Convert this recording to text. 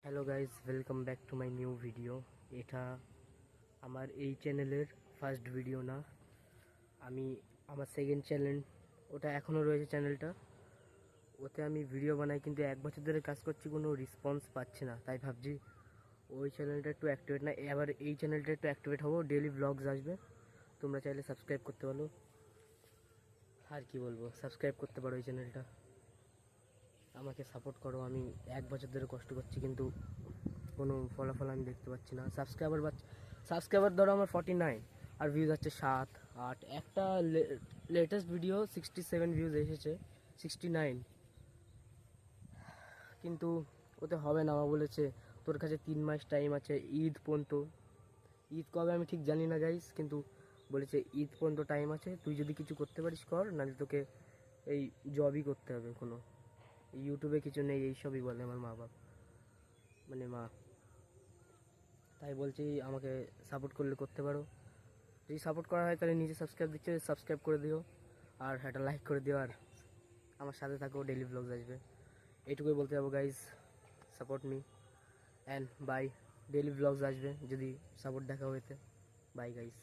Hello guys, welcome back to my new video. এটা আমার এই চ্যানেলের ফার্স্ট ভিডিও না, আমার সেকেন্ড চ্যানেল। ওটা এখনও রয়েছে চ্যানেলটা, ওতে আমি ভিডিও বানাই, কিন্তু 1 বছর ধরে কাজ করছি, কোনো রেসপন্স পাচ্ছি না। তাই ভাবছি ওই চ্যানেলটা একটু অ্যাক্টিভেট না, এবার এই চ্যানেলটা একটু অ্যাক্টিভেট হবো, ডেলি ব্লগস আসবে। তোমরা চাইলে সাবস্ক্রাইব করতে পারো। আর কি বলবো, সাবস্ক্রাইব করতে পারো এই চ্যানেলটা, আমাকে সাপোর্ট করো। আমি 1 বছর ধরে কষ্ট করছি, কিন্তু কোনো ফলাফল আমি দেখতে পাচ্ছি না। সাবস্ক্রাইবার ধরো আমার 49, আর ভিউজ আছে 7-8। একটা লেটেস্ট ভিডিও 67 ভিউজ এসেছে, 69, কিন্তু ওতে হবে না। আমার বলেছে তোর কাছে 3 মাস টাইম আছে, ঈদ পর্যন্ত। ঈদ কবে আমি ঠিক জানি না গাইস, কিন্তু বলেছে ঈদ পর্যন্ত টাইম আছে, তুই যদি কিছু করতে পারিস কর, নাহলে তোকে এই জবই করতে হবে। কোনো ইউটিউবে কিছু নেই, এইসবই বলে আমার মা বাপ, মানে মা। তাই বলছি আমাকে সাপোর্ট করলে করতে পারো। যদি সাপোর্ট করা হয় তাহলে নিজে সাবস্ক্রাইব করে দিও, আর একটা লাইক করে দিও, আর আমার সাথে থাকো, ডেইলি ব্লগস আসবে। এইটুকুই বলতে যাবো guys, support me and bye. Daily vlogs আসবে যদি সাপোর্ট দেখা হয়েছে। Bye guys.